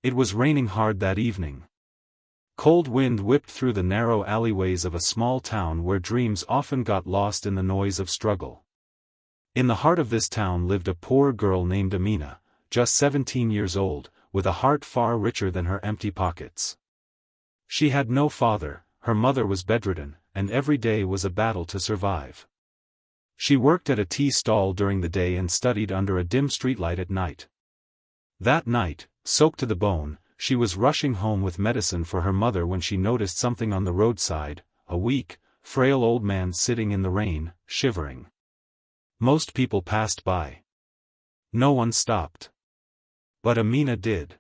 It was raining hard that evening. Cold wind whipped through the narrow alleyways of a small town where dreams often got lost in the noise of struggle. In the heart of this town lived a poor girl named Amina, just 17 years old, with a heart far richer than her empty pockets. She had no father, her mother was bedridden, and every day was a battle to survive. She worked at a tea stall during the day and studied under a dim streetlight at night. That night, soaked to the bone, she was rushing home with medicine for her mother when she noticed something on the roadside, a weak, frail old man sitting in the rain, shivering. Most people passed by. No one stopped. But Amina did.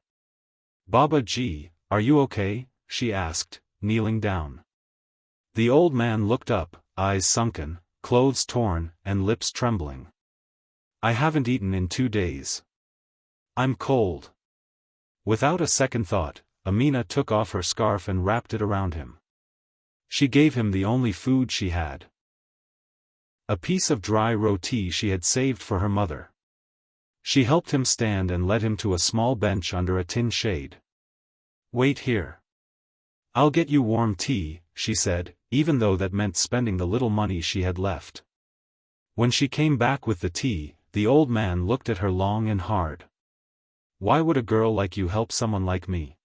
"Baba Ji, are you okay?" she asked, kneeling down. The old man looked up, eyes sunken, clothes torn, and lips trembling. "I haven't eaten in 2 days. I'm cold." Without a second thought, Amina took off her scarf and wrapped it around him. She gave him the only food she had. A piece of dry roti she had saved for her mother. She helped him stand and led him to a small bench under a tin shade. "Wait here. I'll get you warm tea," she said, even though that meant spending the little money she had left. When she came back with the tea, the old man looked at her long and hard. "Why would a girl like you help someone like me?"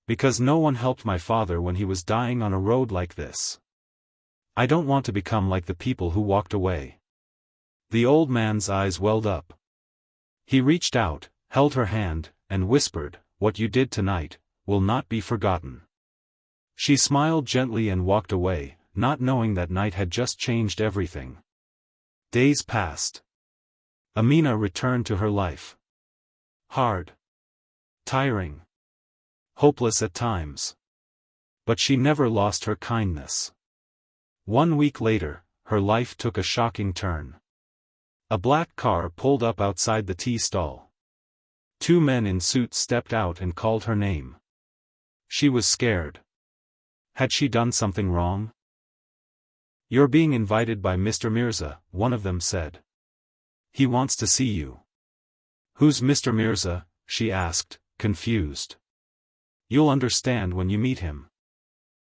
"Because no one helped my father when he was dying on a road like this. I don't want to become like the people who walked away." The old man's eyes welled up. He reached out, held her hand, and whispered, "What you did tonight will not be forgotten." She smiled gently and walked away, not knowing that night had just changed everything. Days passed. Amina returned to her life. Hard. Tiring. Hopeless at times. But she never lost her kindness. 1 week later, her life took a shocking turn. A black car pulled up outside the tea stall. 2 men in suits stepped out and called her name. She was scared. Had she done something wrong? "You're being invited by Mr. Mirza," one of them said. "He wants to see you." "Who's Mr. Mirza?" she asked, confused. "You'll understand when you meet him."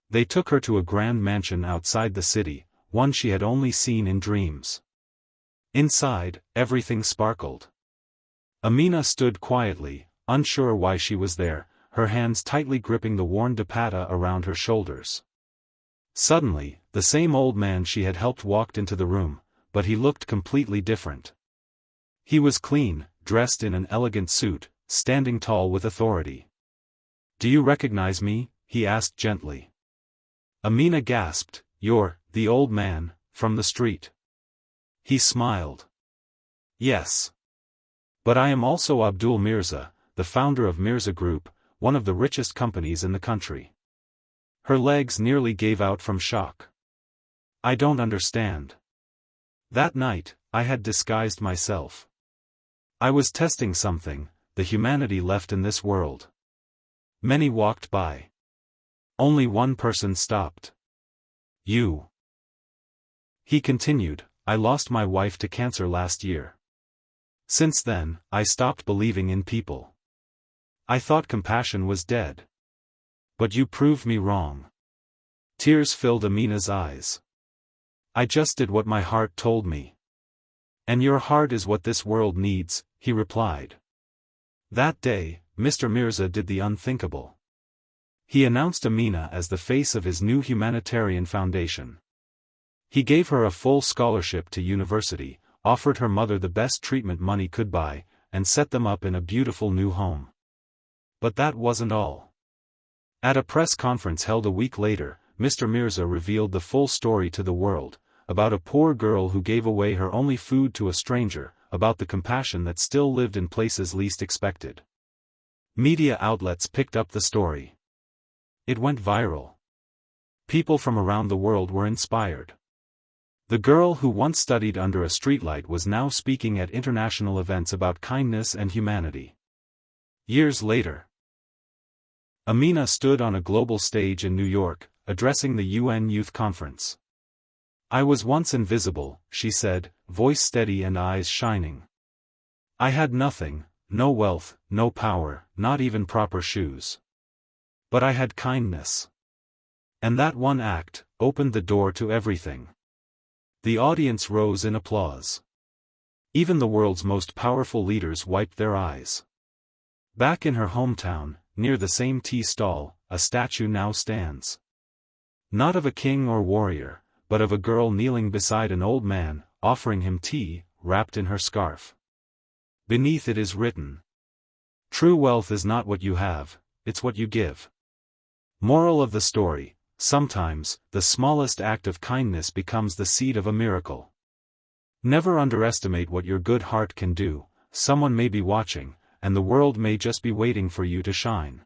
They took her to a grand mansion outside the city, one she had only seen in dreams. Inside, everything sparkled. Amina stood quietly, unsure why she was there, her hands tightly gripping the worn dupatta around her shoulders. Suddenly, the same old man she had helped walked into the room, but he looked completely different. He was clean, dressed in an elegant suit, standing tall with authority. "Do you recognize me?" he asked gently. Amina gasped, "You're the old man from the street." He smiled. "Yes. But I am also Abdul Mirza, the founder of Mirza Group, one of the richest companies in the country." Her legs nearly gave out from shock. "I don't understand. That night, I had disguised myself. I was testing something, the humanity left in this world." Many walked by. Only one person stopped. "You." He continued, "I lost my wife to cancer last year. Since then, I stopped believing in people. I thought compassion was dead. But you proved me wrong." Tears filled Amina's eyes. "I just did what my heart told me." "And your heart is what this world needs," he replied. That day, Mr. Mirza did the unthinkable. He announced Amina as the face of his new humanitarian foundation. He gave her a full scholarship to university, offered her mother the best treatment money could buy, and set them up in a beautiful new home. But that wasn't all. At a press conference held a week later, Mr. Mirza revealed the full story to the world, about a poor girl who gave away her only food to a stranger, about the compassion that still lived in places least expected. Media outlets picked up the story. It went viral. People from around the world were inspired. The girl who once studied under a streetlight was now speaking at international events about kindness and humanity. Years later, Amina stood on a global stage in New York, addressing the UN Youth Conference. "I was once invisible," she said, voice steady and eyes shining. "I had nothing, no wealth, no power, not even proper shoes. But I had kindness. And that one act opened the door to everything. The audience rose in applause. Even the world's most powerful leaders wiped their eyes. Back in her hometown, near the same tea stall, a statue now stands. Not of a king or warrior, but of a girl kneeling beside an old man, offering him tea, wrapped in her scarf. Beneath it is written, "True wealth is not what you have, it's what you give." Moral of the story: sometimes, the smallest act of kindness becomes the seed of a miracle. Never underestimate what your good heart can do. Someone may be watching, and the world may just be waiting for you to shine.